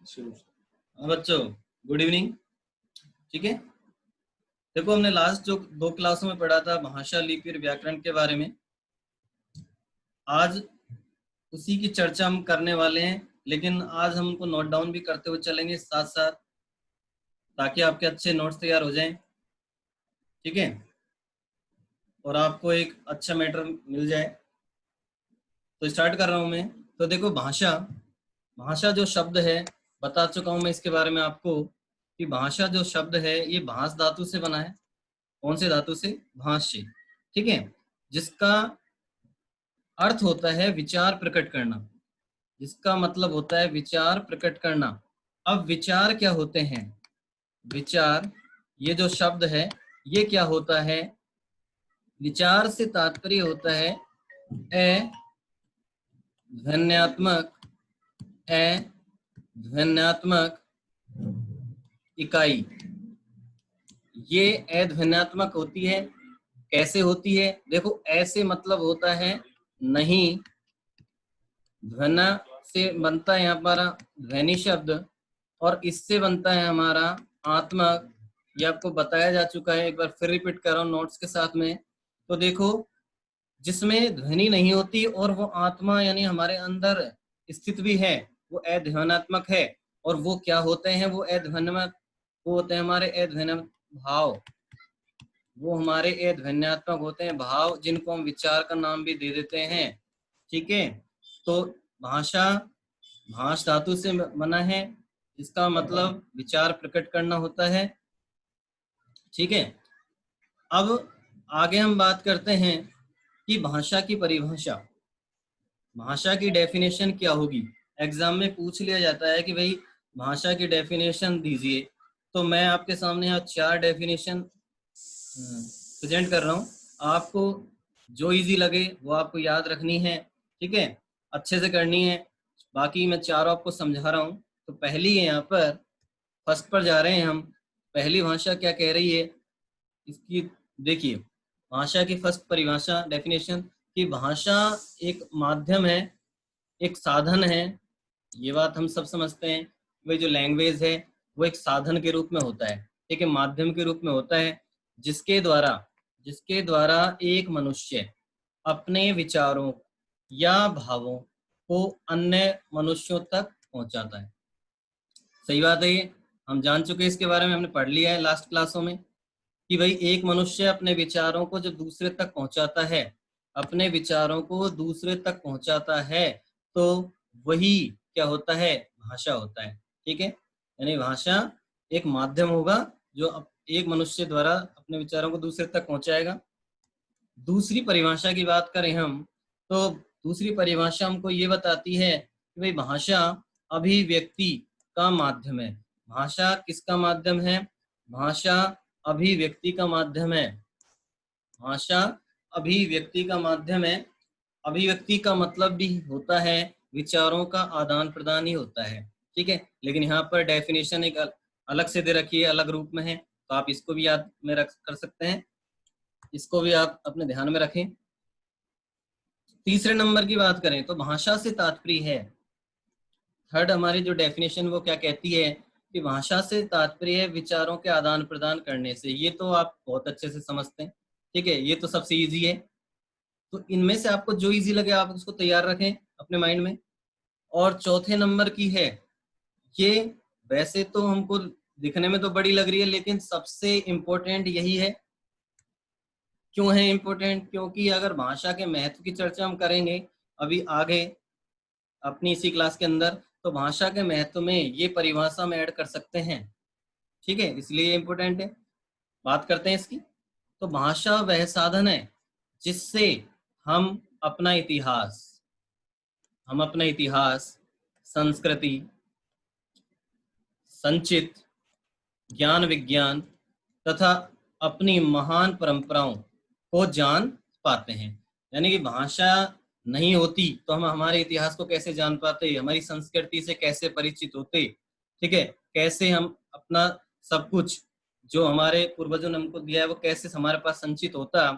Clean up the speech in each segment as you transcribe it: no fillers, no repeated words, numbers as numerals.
हाँ बच्चों, good evening. ठीक है, देखो हमने लास्ट जो 2 क्लासों में पढ़ा था भाषा, लिपि और व्याकरण के बारे में। आज उसी की चर्चा हम करने वाले हैं, लेकिन आज हम उनको नोट डाउन भी करते हुए चलेंगे साथ साथ, ताकि आपके अच्छे नोट्स तैयार हो जाएं। ठीक है, और आपको एक अच्छा मैटर मिल जाए। तो स्टार्ट कर रहा हूं मैं। तो देखो, भाषा भाषा जो शब्द है, बता चुका हूं मैं इसके बारे में आपको कि भाषा जो शब्द है ये भांस धातु से बना है। कौन से धातु से? भांस से। ठीक है, जिसका अर्थ होता है विचार प्रकट करना। जिसका मतलब होता है विचार प्रकट करना। अब विचार क्या होते हैं? विचार, ये जो शब्द है ये क्या होता है? विचार से तात्पर्य होता है ध्वन्यात्मक ध्वन्यात्मक इकाई। ये अध्वन्यात्मक होती है। कैसे होती है? देखो, ऐसे मतलब होता है नहीं। ध्वना से बनता है हमारा ध्वनि शब्द, और इससे बनता है हमारा आत्मक। ये आपको बताया जा चुका है, एक बार फिर रिपीट कर रहा हूँ नोट्स के साथ में। तो देखो, जिसमें ध्वनि नहीं होती और वो आत्मा यानी हमारे अंदर स्थित भी है, वो अध्वनात्मक है। और वो क्या होते हैं? वो अध्वनात्मक, वो होते हैं हमारे अध्वनात्मक भाव। वो हमारे अध्वन्यात्मक होते हैं भाव, जिनको हम विचार का नाम भी दे देते हैं। ठीक है, तो भाषा भाष धातु से बना है, इसका मतलब विचार प्रकट करना होता है। ठीक है, अब आगे हम बात करते हैं कि भाषा की परिभाषा, भाषा की डेफिनेशन क्या होगी। एग्जाम में पूछ लिया जाता है कि भाई भाषा की डेफिनेशन दीजिए। तो मैं आपके सामने यहाँ 4 डेफिनेशन प्रेजेंट कर रहा हूँ। आपको जो इजी लगे वो आपको याद रखनी है। ठीक है, अच्छे से करनी है। बाकी मैं चारों आपको समझा रहा हूँ। तो पहली है, यहाँ पर फर्स्ट पर जा रहे हैं हम। पहली भाषा क्या कह रही है इसकी? देखिए, भाषा की फर्स्ट परिभाषा डेफिनेशन कि भाषा एक माध्यम है, एक साधन है। ये बात हम सब समझते हैं। वही जो लैंग्वेज है वो एक साधन के रूप में होता है, एक माध्यम के रूप में होता है, जिसके द्वारा एक मनुष्य अपने विचारों या भावों को अन्य मनुष्यों तक पहुंचाता है। सही बात है, ये हम जान चुके हैं, इसके बारे में हमने पढ़ लिया है लास्ट क्लासों में कि भाई एक मनुष्य अपने विचारों को जब दूसरे तक पहुंचाता है, अपने विचारों को दूसरे तक पहुंचाता है, तो वही क्या होता है? भाषा होता है। ठीक है, यानी भाषा एक माध्यम होगा जो एक मनुष्य द्वारा अपने विचारों को दूसरे तक पहुंचाएगा। दूसरी परिभाषा की बात करें हम, तो दूसरी परिभाषा हमको ये बताती है कि भाई भाषा अभिव्यक्ति का माध्यम है। भाषा किसका माध्यम है? भाषा अभिव्यक्ति का माध्यम है। भाषा अभिव्यक्ति का माध्यम है। अभिव्यक्ति का मतलब भी होता है विचारों का आदान प्रदान ही होता है। ठीक है, लेकिन यहाँ पर डेफिनेशन एक अलग से दे रखी है, अलग रूप में है, तो आप इसको भी याद में रख कर सकते हैं। इसको भी आप अपने ध्यान में रखें। तीसरे नंबर की बात करें तो भाषा से तात्पर्य है, थर्ड हमारी जो डेफिनेशन वो क्या कहती है कि भाषा से तात्पर्य है विचारों के आदान प्रदान करने से। ये तो आप बहुत अच्छे से समझते हैं। ठीक है, ये तो सबसे इजी है। तो इनमें से आपको जो इजी लगे आप उसको तैयार रखें अपने माइंड में। और चौथे नंबर की है, ये वैसे तो हमको दिखने में तो बड़ी लग रही है, लेकिन सबसे इम्पोर्टेंट यही है। क्यों है इम्पोर्टेंट? क्योंकि अगर भाषा के महत्व की चर्चा हम करेंगे अभी आगे अपनी इसी क्लास के अंदर, तो भाषा के महत्व में ये परिभाषा में ऐड कर सकते हैं। ठीक है, इसलिए इम्पोर्टेंट है। बात करते हैं इसकी। तो भाषा वह साधन है जिससे हम अपना इतिहास संस्कृति, संचित ज्ञान विज्ञान तथा अपनी महान परंपराओं को जान पाते हैं। यानी कि भाषा नहीं होती तो हम हमारे इतिहास को कैसे जान पाते, हमारी संस्कृति से कैसे परिचित होते। ठीक है, कैसे हम अपना सब कुछ जो हमारे पूर्वजों ने हमको दिया है वो कैसे हमारे पास संचित होता,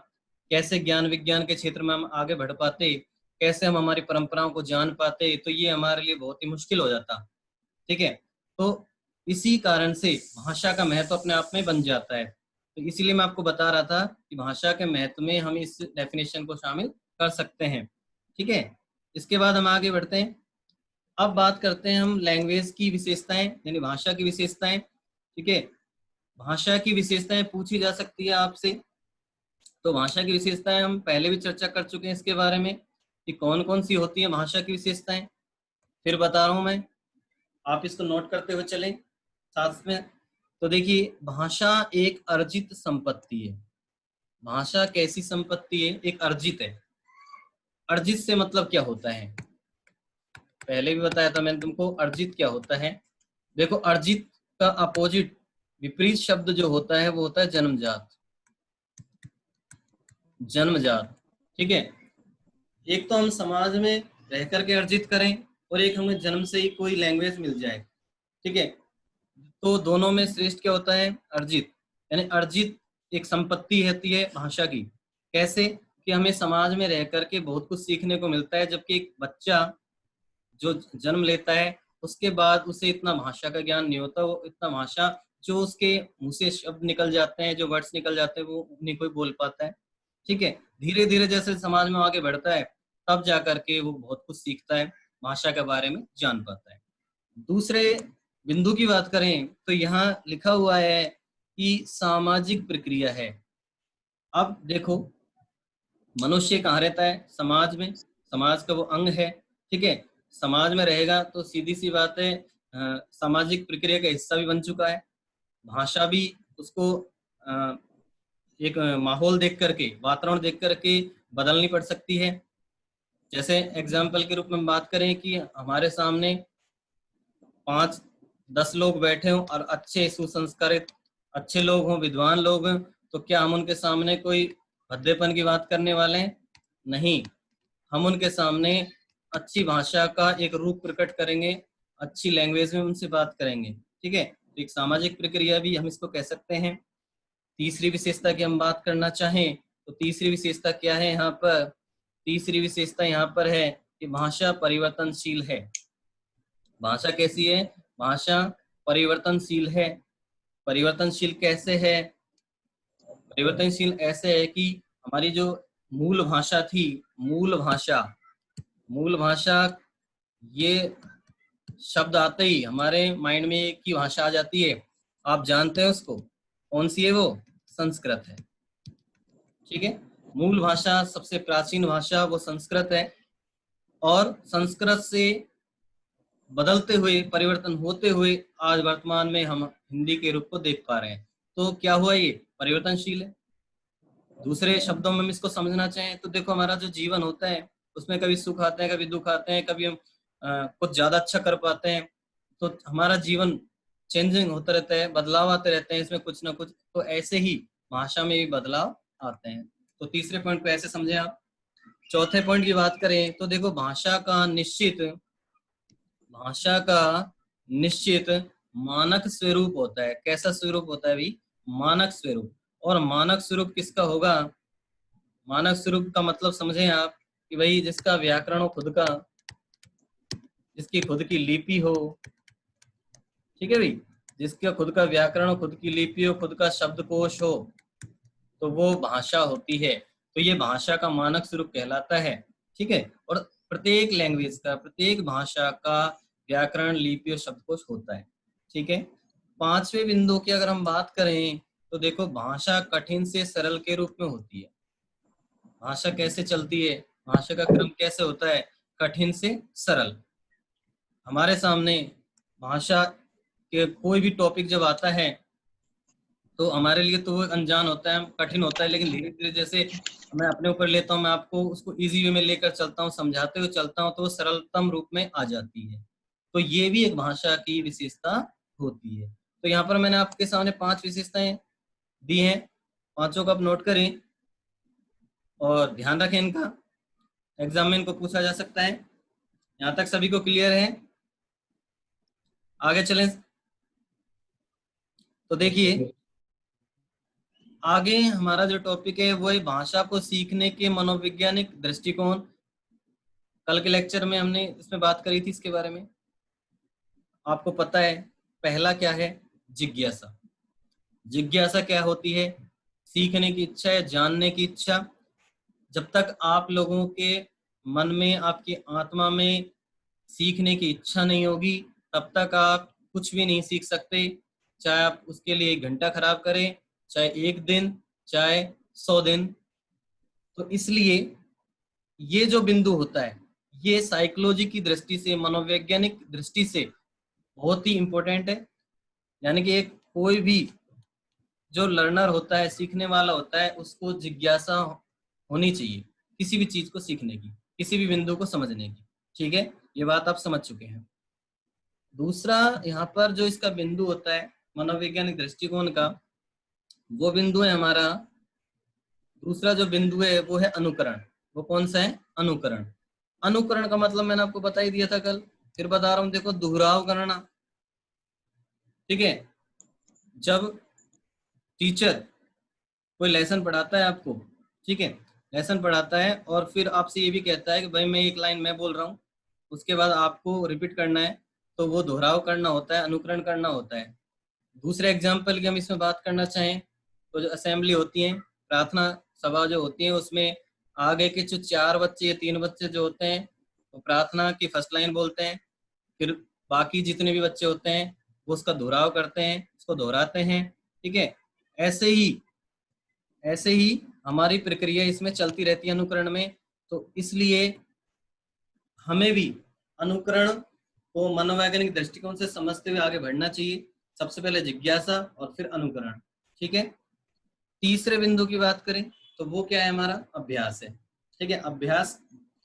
कैसे ज्ञान विज्ञान के क्षेत्र में हम आगे बढ़ पाते, कैसे हम हमारी परंपराओं को जान पाते। तो ये हमारे लिए बहुत ही मुश्किल हो जाता। ठीक है, तो इसी कारण से भाषा का महत्व अपने आप में बन जाता है। तो इसीलिए मैं आपको बता रहा था कि भाषा के महत्व में हम इस डेफिनेशन को शामिल कर सकते हैं। ठीक है, इसके बाद हम आगे बढ़ते हैं। अब बात करते हैं हम लैंग्वेज की विशेषताएं, यानी भाषा की विशेषताएं। ठीक है, भाषा की विशेषताएं पूछी जा सकती है आपसे। तो भाषा की विशेषताएं हम पहले भी चर्चा कर चुके हैं इसके बारे में कि कौन कौन सी होती है भाषा की विशेषताएं। फिर बता रहा हूं मैं, आप इसको नोट करते हुए चलें साथ में। तो देखिए, भाषा एक अर्जित संपत्ति है। भाषा कैसी संपत्ति है? एक अर्जित है। अर्जित से मतलब क्या होता है? पहले भी बताया था मैंने तुमको, अर्जित क्या होता है। देखो, अर्जित का अपोजिट, विपरीत शब्द जो होता है वो होता है जन्मजात। जन्मजात, ठीक है। एक तो हम समाज में रह करके अर्जित करें, और एक हमें जन्म से ही कोई लैंग्वेज मिल जाए। ठीक है, तो दोनों में श्रेष्ठ क्या होता है? अर्जित। यानी अर्जित एक संपत्ति होती है भाषा की। कैसे? कि हमें समाज में रह करके बहुत कुछ सीखने को मिलता है, जबकि एक बच्चा जो जन्म लेता है उसके बाद उसे इतना भाषा का ज्ञान नहीं होता। वो इतना भाषा, जो उसके मुंह से शब्द निकल जाते हैं, जो वर्ड्स निकल जाते हैं, वो नहीं कोई बोल पाता है। ठीक है, धीरे धीरे जैसे समाज में आगे बढ़ता है तब जा करके वो बहुत कुछ सीखता है, भाषा के बारे में जान पाता है। दूसरे बिंदु की बात करें तो यहाँ लिखा हुआ है कि सामाजिक प्रक्रिया है। अब देखो, मनुष्य कहाँ रहता है? समाज में। समाज का वो अंग है। ठीक है, समाज में रहेगा तो सीधी सी बात है, सामाजिक प्रक्रिया का हिस्सा भी बन चुका है। भाषा भी उसको एक माहौल देख करके, वातावरण देख करके बदलनी पड़ सकती है। जैसे एग्जाम्पल के रूप में बात करें कि हमारे सामने 5-10 लोग बैठे हों और अच्छे सुसंस्कारित अच्छे लोग हों, विद्वान लोग हों, तो क्या हम उनके सामने कोई भद्देपन की बात करने वाले हैं? नहीं, हम उनके सामने अच्छी भाषा का एक रूप प्रकट करेंगे, अच्छी लैंग्वेज में उनसे बात करेंगे। ठीक है, तो एक सामाजिक प्रक्रिया भी हम इसको कह सकते हैं। तीसरी विशेषता की हम बात करना चाहें तो तीसरी विशेषता क्या है यहाँ पर? तीसरी विशेषता यहाँ पर है कि भाषा परिवर्तनशील है। भाषा कैसी है? भाषा परिवर्तनशील है। परिवर्तनशील कैसे है? परिवर्तनशील ऐसे है कि हमारी जो मूल भाषा थी, मूल भाषा, ये शब्द आते ही हमारे माइंड में एक ही भाषा आ जाती है। आप जानते हैं उसको, कौन सी है वो? संस्कृत है। ठीक है, मूल भाषा, सबसे प्राचीन भाषा वो संस्कृत है। और संस्कृत से बदलते हुए, परिवर्तन होते हुए आज वर्तमान में हम हिंदी के रूप को देख पा रहे हैं। तो क्या हुआ? ये परिवर्तनशील है। दूसरे शब्दों में हम इसको समझना चाहें तो देखो, हमारा जो जीवन होता है उसमें कभी सुख आते हैं, कभी दुख आते हैं, कभी हम कुछ ज्यादा अच्छा कर पाते हैं। तो हमारा जीवन चेंजिंग होता रहता है, बदलाव आते रहते हैं इसमें कुछ ना कुछ। तो ऐसे ही भाषा में भी बदलाव आते हैं। तो तीसरे पॉइंट को ऐसे समझें आप। चौथे पॉइंट की बात करें तो देखो, भाषा का निश्चित मानक स्वरूप होता है। कैसा स्वरूप होता है भाई? मानक स्वरूप। और मानक स्वरूप किसका होगा? मानक स्वरूप का मतलब समझें आप कि भाई जिसका व्याकरण हो खुद का, जिसकी खुद की लिपि हो। ठीक है भाई, जिसका खुद का व्याकरण हो, खुद की लिपि हो, खुद का शब्दकोश हो, तो वो भाषा होती है। तो ये भाषा का मानक स्वरूप कहलाता है। ठीक है, और प्रत्येक लैंग्वेज का, प्रत्येक भाषा का व्याकरण, लिपि और शब्दकोश होता है। ठीक है, पांचवें बिंदु की अगर हम बात करें तो देखो, भाषा कठिन से सरल के रूप में होती है। भाषा कैसे चलती है? भाषा का क्रम कैसे होता है? कठिन से सरल। हमारे सामने भाषा के कोई भी टॉपिक जब आता है तो हमारे लिए तो वो अनजान होता है, कठिन होता है, लेकिन धीरे धीरे जैसे मैं अपने ऊपर लेता हूँ, मैं आपको उसको इजी वे में लेकर चलता हूँ, समझाते हुए चलता हूँ, तो वो सरलतम रूप में आ जाती है। तो ये भी एक भाषा की विशेषता होती है। तो यहाँ पर मैंने आपके सामने 5 विशेषताएं दी हैं, पांचों का आप नोट करें और ध्यान रखें इनका। एग्जाम में इनको पूछा जा सकता है। यहाँ तक सभी को क्लियर है? आगे चलें तो देखिए, आगे हमारा जो टॉपिक है वो है भाषा को सीखने के मनोवैज्ञानिक दृष्टिकोण। कल के लेक्चर में हमने इसमें बात करी थी इसके बारे में, आपको पता है। पहला क्या है? जिज्ञासा। जिज्ञासा क्या होती है? सीखने की इच्छा है, जानने की इच्छा। जब तक आप लोगों के मन में, आपकी आत्मा में सीखने की इच्छा नहीं होगी, तब तक आप कुछ भी नहीं सीख सकते। चाहे आप उसके लिए 1 घंटा खराब करें, चाहे 1 दिन, चाहे 100 दिन। तो इसलिए ये जो बिंदु होता है, ये साइकोलॉजी की दृष्टि से, मनोवैज्ञानिक दृष्टि से बहुत ही इंपॉर्टेंट है। यानी कि एक कोई भी जो लर्नर होता है, सीखने वाला होता है, उसको जिज्ञासा होनी चाहिए किसी भी चीज को सीखने की, किसी भी बिंदु को समझने की। ठीक है, ये बात आप समझ चुके हैं। दूसरा यहाँ पर जो इसका बिंदु होता है मनोवैज्ञानिक दृष्टिकोण का, वो बिंदु है हमारा, दूसरा जो बिंदु है वो है अनुकरण। वो कौन सा है? अनुकरण। अनुकरण का मतलब मैंने आपको बता ही दिया था कल, फिर बता रहा हूं, देखो, दोहराव करना। ठीक है, जब टीचर कोई लेसन पढ़ाता है आपको, ठीक है, लेसन पढ़ाता है और फिर आपसे ये भी कहता है कि भाई मैं एक लाइन मैं बोल रहा हूँ, उसके बाद आपको रिपीट करना है, तो वो दोहराव करना होता है, अनुकरण करना होता है। दूसरे एग्जाम्पल की हम इसमें बात करना चाहें तो जो असेंबली होती है, प्रार्थना सभा जो होती है, उसमें आगे के जो 4 बच्चे या 3 बच्चे जो होते हैं, वो प्रार्थना की फर्स्ट लाइन बोलते हैं, फिर बाकी जितने भी बच्चे होते हैं वो उसका दोहराव करते हैं, उसको दोहराते हैं। ठीक है, ऐसे ही हमारी प्रक्रिया इसमें चलती रहती है अनुकरण में। तो इसलिए हमें भी अनुकरण को मनोवैज्ञानिक दृष्टिकोण से समझते हुए आगे बढ़ना चाहिए। सबसे पहले जिज्ञासा और फिर अनुकरण। ठीक है, तीसरे बिंदु की बात करें तो वो क्या है? हमारा अभ्यास है। ठीक है, अभ्यास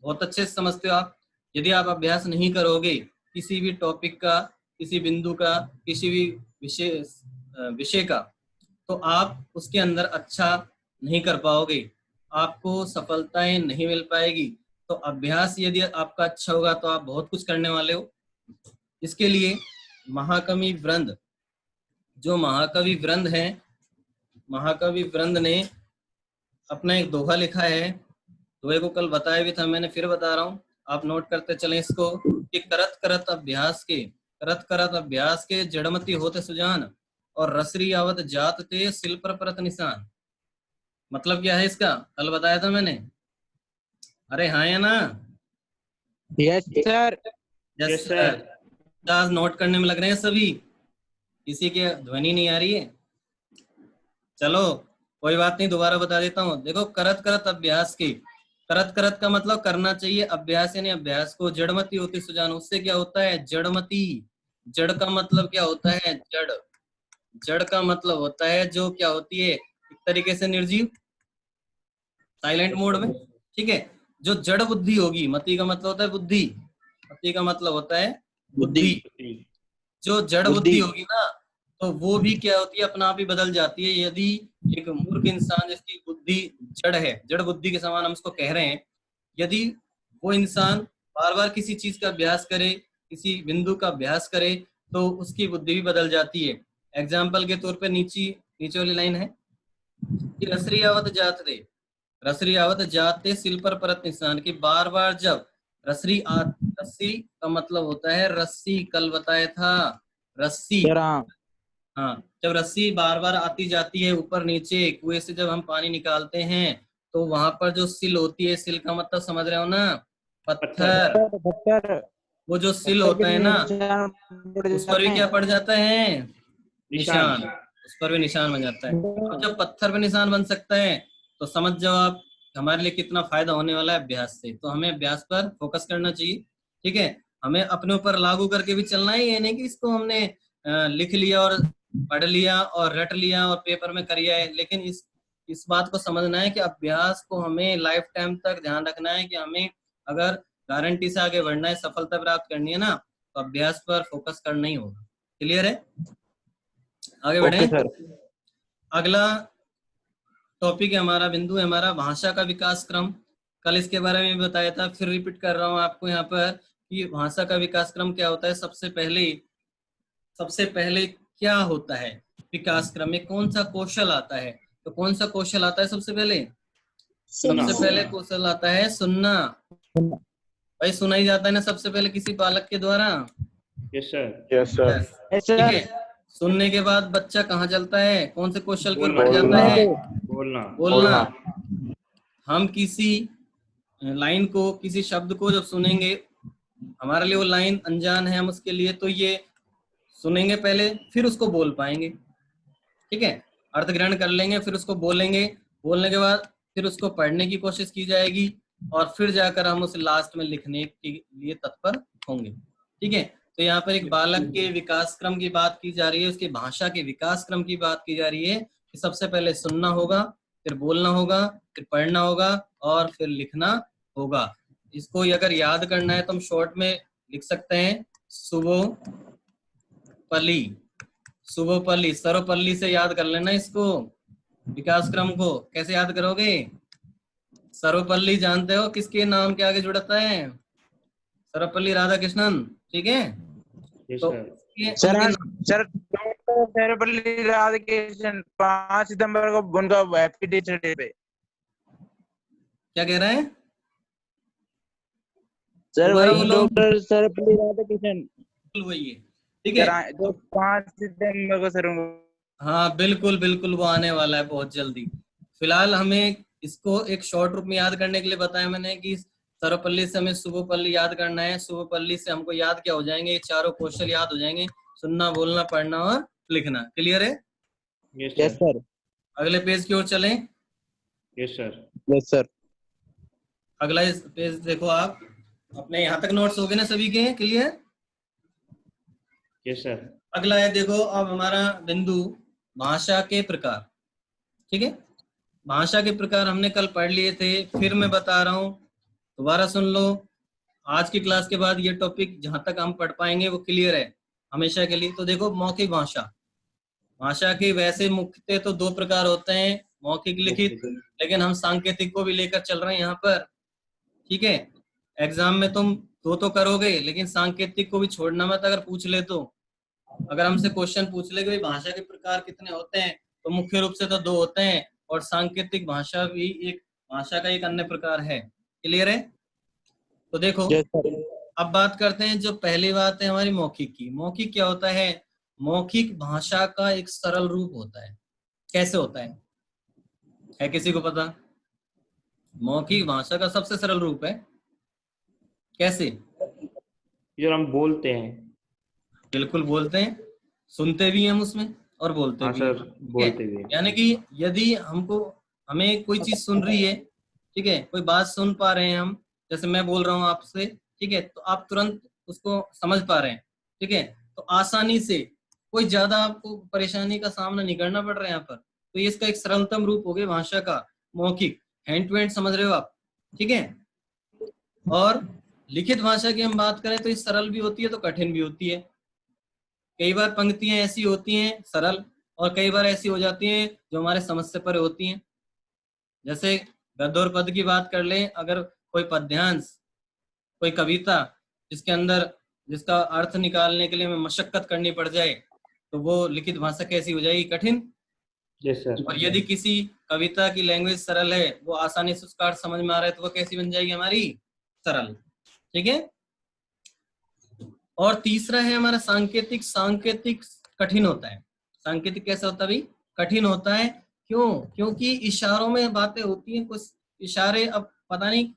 बहुत अच्छे से समझते हो आप। यदि आप अभ्यास नहीं करोगे किसी भी टॉपिक का, किसी बिंदु का, किसी भी विषय का, तो आप उसके अंदर अच्छा नहीं कर पाओगे, आपको सफलताएं नहीं मिल पाएगी। तो अभ्यास यदि आपका अच्छा होगा तो आप बहुत कुछ करने वाले हो। इसके लिए महाकवि वृंद, जो महाकवि वृंद हैं, महाकवि वृंद ने अपना एक दोहा लिखा है। दोहे को कल बताया भी था मैंने, फिर बता रहा हूँ, आप नोट करते चलें इसको, कि करत करत अभ्यास के जड़मती होते सुजान, और रसरी आवत जात ते सिल पर परत निशान। मतलब क्या है इसका? कल बताया था मैंने। अरे हाँ या ना? Yes sir. Yes sir. आज नोट करने में लग रहे हैं सभी, किसी के ध्वनि नहीं आ रही है। चलो कोई बात नहीं, दोबारा बता देता हूँ। देखो, करत करत अभ्यास की, करत करत का मतलब करना चाहिए, अभ्यास यानी अभ्यास को, जड़मती होती सुजान, उससे क्या होता है? जड़मती। जड़ का मतलब क्या होता है? जड़। जड़ का मतलब होता है जो क्या होती है? एक तरीके से निर्जीव, साइलेंट मोड में। ठीक है, जो जड़ बुद्धि होगी, मति का मतलब होता है बुद्धि, मति का मतलब होता है बुद्धि। जो जड़ बुद्धि होगी ना, तो वो भी क्या होती है? अपना आप ही बदल जाती है। यदि एक मूर्ख इंसान जिसकी बुद्धि जड़ है, जड़ बुद्धि के समान हम उसको कह रहे हैं, यदि वो इंसान बार बार किसी चीज का अभ्यास करे, किसी बिंदु का अभ्यास करे, तो उसकी बुद्धि भी बदल जाती है। एग्जाम्पल के तौर पे नीचे वाली लाइन है कि रसरी आवत जात रे, रसरी आवत जाते सिल पर परत निशान, की बार बार जब रसरी रस्सी का मतलब होता है रस्सी, कल बताया था, रस्सी। हाँ, जब रस्सी बार बार आती जाती है ऊपर नीचे, कुएं से जब हम पानी निकालते हैं, तो वहां पर जो सिल होती है, सिल का मतलब समझ रहे हो ना? पत्थर। वो जो सिल होता है ना, उस पर भी क्या पड़ जाता है? निशान। उस पर भी निशान बन जाता है। अब जब पत्थर पे निशान बन सकता है, तो समझ जाओ आप हमारे लिए कितना फायदा होने वाला है अभ्यास से। तो हमें अभ्यास पर फोकस करना चाहिए। ठीक है, हमें अपने ऊपर लागू करके भी चलना है। ये नहीं कि इसको हमने लिख लिया और पढ़ लिया और रट लिया और पेपर में कर है, लेकिन इस बात को समझना है कि अभ्यास को हमें लाइफ टाइम तक ध्यान रखना है, कि हमें अगर गारंटी से आगे बढ़ना है, सफलता प्राप्त करनी है ना, तो अभ्यास पर फोकस करना ही होगा। क्लियर है? आगे बढ़े। अगला टॉपिक है हमारा, बिंदु है हमारा भाषा का विकास क्रम। कल इसके बारे में बताया था, फिर रिपीट कर रहा हूँ आपको यहाँ पर कि भाषा का विकास क्रम क्या होता है। सबसे पहले क्या होता है विकास क्रम में? कौन सा कौशल आता है? तो कौन सा कौशल आता है सबसे पहले? सबसे पहले कौशल आता है सुनना। भाई सुना ही जाता है ना सबसे पहले किसी बालक के द्वारा। Yes sir. Yes sir. Yes. Yes ठीक सर। है, सुनने के बाद बच्चा कहाँ चलता है, कौन से क्वेश्चन की ओर बोलना। बढ़ जाता है? बोलना। बोलना। हम किसी लाइन को, किसी शब्द को जब सुनेंगे, हमारे लिए वो लाइन अनजान है, हम उसके लिए तो ये सुनेंगे पहले, फिर उसको बोल पाएंगे। ठीक है, अर्थ ग्रहण कर लेंगे, फिर उसको बोलेंगे, बोलने के बाद फिर उसको पढ़ने की कोशिश की जाएगी, और फिर जाकर हम उसे लास्ट में लिखने के लिए तत्पर होंगे। ठीक है, तो यहाँ पर एक बालक के विकास क्रम की बात की जा रही है, उसकी भाषा के विकास क्रम की बात की जा रही है कि सबसे पहले सुनना होगा, फिर बोलना होगा, फिर पढ़ना होगा, और फिर लिखना होगा। इसको अगर याद करना है तो हम शॉर्ट में लिख सकते हैं, सुबोपली। सुबोपली, सर्वपल्ली से याद कर लेना इसको, विकास क्रम को। कैसे याद करोगे? सर्वपल्ली जानते हो किसके नाम के आगे जुड़ता है? सर्वपल्ली राधाकृष्णन। ठीक है, यस तो सर। सर उनके सर सर्वपल्ली राधाकृष्णन 5 सितंबर को उनका हैप्पी टीचर डे पे। क्या कह रहे हैं? सर दोबारा वही बोलो। डॉक्टर सर्वपल्ली राधाकृष्णन वही है, ठीक है। सर, जो 5 सितंबर को सर हाँ बिल्कुल बिल्कुल, वो आने वाला है बहुत जल्दी। फिलहाल हमें इसको एक शॉर्ट रूप में याद करने के लिए बताया मैंने कि सर्वपल्ली से हमें सुबोपल्ली याद करना है। सुबोपल्ली से हमको याद क्या हो जाएंगे? ये चारों कौशल याद हो जाएंगे, सुनना, बोलना, पढ़ना और लिखना। क्लियर है? Yes yes sir. सर। अगले पेज की ओर चलें। Yes sir. Yes sir. अगला पेज देखो आप, अपने यहाँ तक नोट्स हो गए ना सभी के? क्लियर? Yes sir. अगला है, देखो अब हमारा बिंदु भाषा के प्रकार। ठीक है, भाषा के प्रकार हमने कल पढ़ लिए थे, फिर मैं बता रहा हूँ, दोबारा सुन लो। आज की क्लास के बाद ये टॉपिक जहां तक हम पढ़ पाएंगे वो क्लियर है हमेशा के लिए। तो देखो, मौखिक भाषा, भाषा के वैसे मुख्यतः तो 2 प्रकार होते हैं, मौखिक, लिखित, लेकिन हम सांकेतिक को भी लेकर चल रहे हैं यहाँ पर। ठीक है, एग्जाम में तुम 2 तो करोगे, लेकिन सांकेतिक को भी छोड़ना मत। अगर पूछ ले तो, अगर हमसे क्वेश्चन पूछ ले कि भाई भाषा के प्रकार कितने होते हैं, तो मुख्य रूप से तो 2 होते हैं, और सांकेतिक भाषा भी एक भाषा का एक अन्य प्रकार है। क्लियर है? तो देखो, यस सर। अब बात करते हैं, जो पहली बात है हमारी मौखिक की। मौखिक क्या होता है? मौखिक भाषा का एक सरल रूप होता है। कैसे होता है किसी को पता? मौखिक भाषा का सबसे सरल रूप है कैसे? जो हम बोलते हैं। बिल्कुल बोलते हैं, सुनते भी हैं हम उसमें, और बोलते हाँ भी सर, हैं। बोलते भी हैं। यानी कि यदि हमें कोई चीज सुन रही है, ठीक है, कोई बात सुन पा रहे हैं हम, जैसे मैं बोल रहा हूँ आपसे, ठीक है, तो आप तुरंत उसको समझ पा रहे हैं। ठीक है, तो आसानी से, कोई ज्यादा आपको परेशानी का सामना नहीं करना पड़ रहा है यहाँ पर। तो ये इसका एक सरलतम रूप हो गया भाषा का, मौखिक, हैंड टू हैंड, समझ रहे हो आप? ठीक है, और लिखित भाषा की हम बात करें तो ये सरल भी होती है तो कठिन भी होती है। कई बार पंक्तियां ऐसी होती हैं सरल, और कई बार ऐसी हो जाती हैं जो हमारे समझ से परे होती हैं। जैसे गद्य और पद की बात कर लें, अगर कोई पद्यांश, कोई कविता जिसके अंदर, जिसका अर्थ निकालने के लिए हमें मशक्कत करनी पड़ जाए, तो वो लिखित भाषा कैसी हो जाएगी? कठिन। Yes sir. और यदि किसी कविता की लैंग्वेज सरल है, वो आसानी से उसका अर्थ समझ में आ रहा है, तो वो कैसी बन जाएगी? हमारी सरल। ठीक है, और तीसरा है हमारा सांकेतिक। सांकेतिक कठिन होता है। सांकेतिक कैसा होता है भाई? कठिन होता है। क्यों? क्योंकि इशारों में बातें होती हैं, कुछ इशारे, अब पता नहीं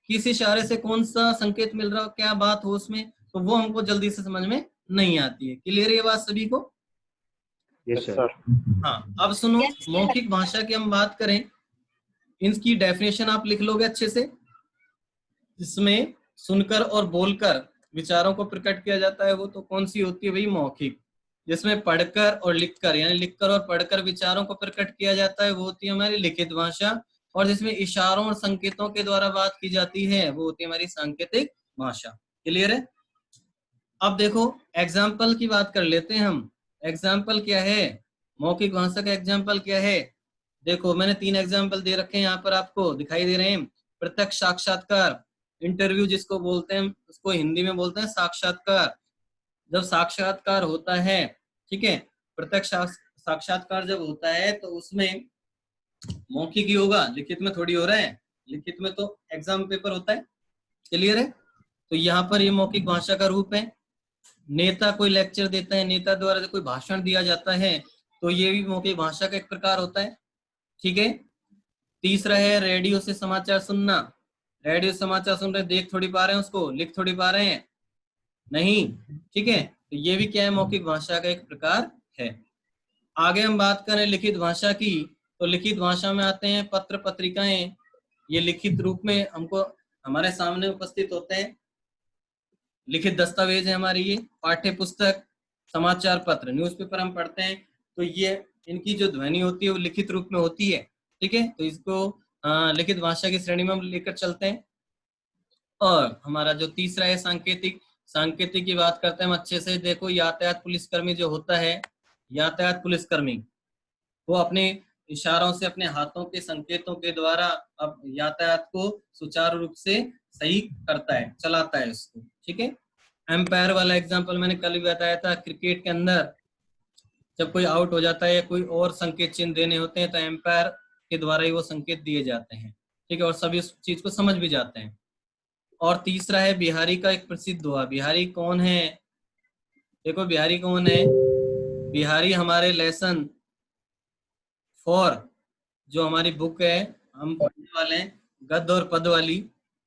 किस इशारे से कौन सा संकेत मिल रहा हो, क्या बात हो उसमें, तो वो हमको जल्दी से समझ में नहीं आती है। क्लियर है ये बात सभी को? Yes sir. हाँ, अब सुनो, मौखिक भाषा की हम बात करें, इनकी डेफिनेशन आप लिख लोगे अच्छे से। इसमें सुनकर और बोलकर विचारों को प्रकट किया जाता है, वो तो कौन सी होती है भाई? मौखिक। जिसमें पढ़कर और लिखकर, यानी लिखकर और पढ़कर विचारों को प्रकट किया जाता है, वो होती है हमारी लिखित भाषा। और जिसमें इशारों और संकेतों के द्वारा बात की जाती है, वो होती है हमारी सांकेतिक भाषा। क्लियर है? अब देखो, एग्जाम्पल की बात कर लेते हैं हम। एग्जाम्पल क्या है? मौखिक भाषा का एग्जाम्पल क्या है? देखो, मैंने 3 एग्जाम्पल दे रखे हैं यहाँ पर, आपको दिखाई दे रहे हैं। प्रत्यक्ष साक्षात्कार, इंटरव्यू जिसको बोलते हैं, उसको हिंदी में बोलते हैं साक्षात्कार। जब साक्षात्कार होता है, ठीक है, प्रत्यक्ष साक्षात्कार जब होता है, तो उसमें मौखिक ही होगा, लिखित में थोड़ी हो रहा है। लिखित में तो एग्जाम पेपर होता है। क्लियर है? तो यहाँ पर ये मौखिक भाषा का रूप है। नेता कोई लेक्चर देता है, नेता द्वारा कोई भाषण दिया जाता है, तो ये भी मौखिक भाषा का एक प्रकार होता है। ठीक है। तीसरा है रेडियो से समाचार सुनना। रेडियो समाचार सुन रहे, देख थोड़ी पा रहे हैं उसको, लिख थोड़ी पा रहे हैं, नहीं। ठीक है, तो ये भी क्या है, मौखिक भाषा का एक प्रकार है। आगे हम बात करें लिखित भाषा की, तो लिखित भाषा में आते हैं पत्र पत्रिकाएं। ये लिखित रूप में हमको हमारे सामने उपस्थित होते हैं। लिखित दस्तावेज है हमारी ये, पाठ्य पुस्तक, समाचार पत्र, न्यूज़पेपर हम पढ़ते हैं, तो ये इनकी जो ध्वनि होती है वो लिखित रूप में होती है। ठीक है, तो इसको लिखित भाषा की श्रेणी में हम लेकर चलते हैं। और हमारा जो तीसरा है सांकेतिक। सांकेतिक की बात करते हैं हम अच्छे से। देखो, यातायात पुलिसकर्मी जो होता है, यातायात पुलिसकर्मी वो अपने इशारों से, अपने हाथों के संकेतों के द्वारा अब यातायात को सुचारू रूप से सही करता है, चलाता है उसको। ठीक है। एम्पायर वाला एग्जांपल मैंने कल भी बताया था। क्रिकेट के अंदर जब कोई आउट हो जाता है या कोई और संकेत चिन्ह देने होते हैं, तो एम्पायर के द्वारा ही वो संकेत दिए जाते हैं। ठीक है, और सभी उस चीज को समझ भी जाते हैं। और तीसरा है बिहारी का एक प्रसिद्ध दोहा। बिहारी कौन है? देखो, बिहारी कौन है? बिहारी हमारे लेसन 4 जो हमारी बुक है हम पढ़ने वाले हैं, गद्य और पद वाली।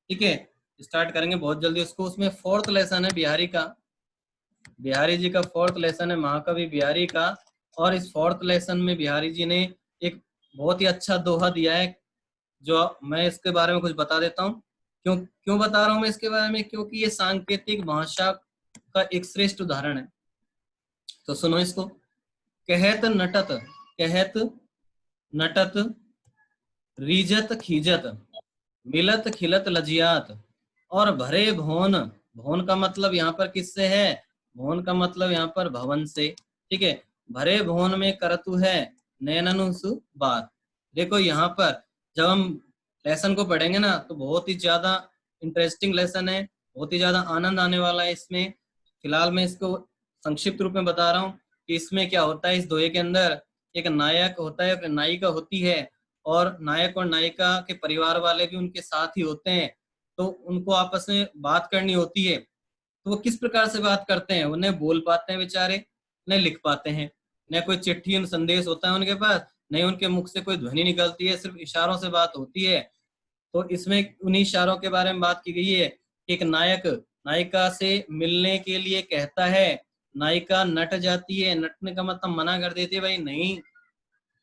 ठीक है, स्टार्ट करेंगे बहुत जल्दी उसको। उसमें 4th लेसन है बिहारी का, बिहारी जी का 4th लेसन है महाकवि बिहारी का। और इस 4th लेसन में बिहारी जी ने एक बहुत ही अच्छा दोहा दिया है, जो मैं इसके बारे में कुछ बता देता हूँ। क्यों क्यों बता रहा हूँ मैं इसके बारे में? क्योंकि ये सांकेतिक भाषा का एक श्रेष्ठ उदाहरण है। तो सुनो इसको। कहत नटत, कहत नटत, रीजत खीजत, मिलत खिलत लजियात, और भरे भवन। भवन का मतलब यहाँ पर किससे है? भवन का मतलब यहाँ पर भवन से। ठीक है, भरे भवन में करतु है नैननुसु बात। देखो, यहाँ पर जब हम लेसन को पढ़ेंगे ना, तो बहुत ही ज्यादा इंटरेस्टिंग लेसन है, बहुत ही ज्यादा आनंद आने वाला है इसमें। फिलहाल मैं इसको संक्षिप्त रूप में बता रहा हूँ कि इसमें क्या होता है। इस दोहे के अंदर एक नायक होता है, एक नायिका होती है, और नायक और नायिका के परिवार वाले भी उनके साथ ही होते हैं। तो उनको आपस में बात करनी होती है। तो वो किस प्रकार से बात करते हैं? उन्हें बोल पाते हैं बेचारे, नहीं लिख पाते हैं, न कोई चिट्ठी संदेश होता है उनके पास, नहीं उनके मुख से कोई ध्वनि निकलती है, सिर्फ इशारों से बात होती है। तो इसमें उन्हीं इशारों के बारे में बात की गई है। एक नायक नायिका से मिलने के लिए कहता है, नायिका नट जाती है। नटने का मतलब मना कर देती है, भाई नहीं।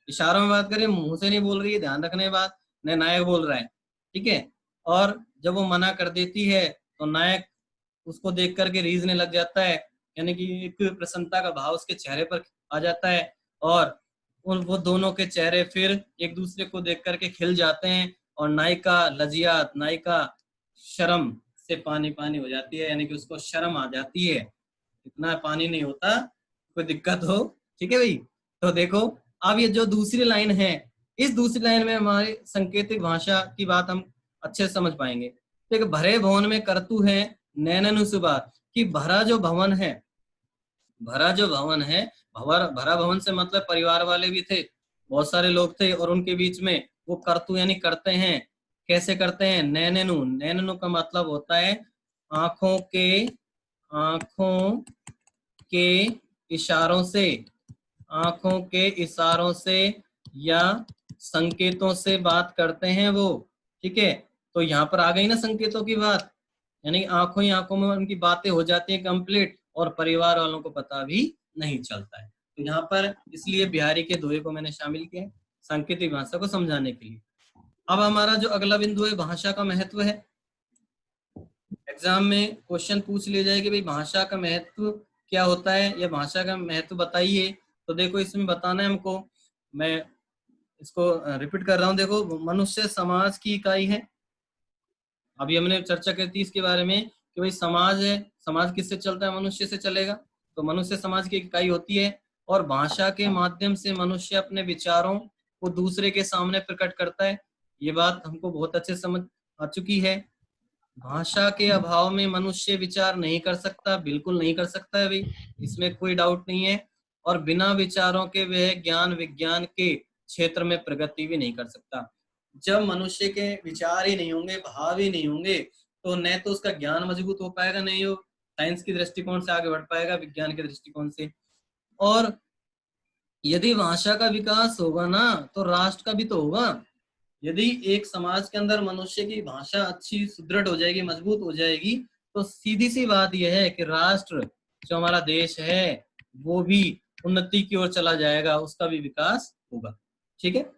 इशारों में बात करें, मुंह से नहीं बोल रही है, ध्यान रखने बात, न नायक बोल रहा है। ठीक है, और जब वो मना कर देती है तो नायक उसको देख करके रीझने लग जाता है, यानी कि एक प्रसन्नता का भाव उसके चेहरे पर आ जाता है। और वो दोनों के चेहरे फिर एक दूसरे को देख करके खिल जाते हैं। और नायिका लजियात, नायिका शर्म से पानी पानी हो जाती है, यानी कि उसको शर्म आ जाती है। इतना पानी नहीं होता, कोई दिक्कत हो। ठीक है भाई। तो देखो, अब ये जो दूसरी लाइन है, इस दूसरी लाइन में हमारी संकेतिक भाषा की बात हम अच्छे से समझ पाएंगे। देखो, भरे भवन में करतु है नैननुसुबात, कि भरा जो भवन है, भरा जो भवन है, भरा भवन से मतलब परिवार वाले भी थे, बहुत सारे लोग थे, और उनके बीच में वो करतु यानी करते हैं। कैसे करते हैं? नैननु, नैननु का मतलब होता है आंखों के इशारों से, आंखों के इशारों से या संकेतों से बात करते हैं वो। ठीक है, तो यहाँ पर आ गई ना संकेतों की बात, यानी आंखों ही आंखों में उनकी बातें हो जाती है कंप्लीट, और परिवार वालों को पता भी नहीं चलता है। तो यहाँ पर इसलिए बिहारी के दोहे को मैंने शामिल किया है सांकेतिक भाषा को समझाने के लिए। अब हमारा जो अगला बिंदु है, भाषा का महत्व है। एग्जाम में क्वेश्चन पूछ लिया जाए कि भाई भाषा का महत्व क्या होता है, या भाषा का महत्व बताइए। तो देखो, इसमें बताना है हमको, मैं इसको रिपीट कर रहा हूँ। देखो, मनुष्य समाज की इकाई है। अभी हमने चर्चा की थी इसके बारे में कि भाई समाज है, समाज किससे चलता है? मनुष्य से चलेगा। तो मनुष्य समाज की इकाई होती है, और भाषा के माध्यम से मनुष्य अपने विचारों को दूसरे के सामने प्रकट करता है। ये बात हमको बहुत अच्छे समझ आ चुकी है। भाषा के अभाव में मनुष्य विचार नहीं कर सकता, बिल्कुल नहीं कर सकता है भाई, इसमें कोई डाउट नहीं है। और बिना विचारों के वह ज्ञान विज्ञान के क्षेत्र में प्रगति भी नहीं कर सकता। जब मनुष्य के विचार ही नहीं होंगे, भाव ही नहीं होंगे, तो न तो उसका ज्ञान मजबूत हो पाएगा, नहीं हो साइंस की दृष्टिकोण से आगे बढ़ पाएगा, विज्ञान के दृष्टिकोण से। और यदि भाषा का विकास होगा ना तो राष्ट्र का भी तो होगा। यदि एक समाज के अंदर मनुष्य की भाषा अच्छी सुदृढ़ हो जाएगी, मजबूत हो जाएगी, तो सीधी सी बात यह है कि राष्ट्र जो हमारा देश है वो भी उन्नति की ओर चला जाएगा, उसका भी विकास होगा। ठीक है,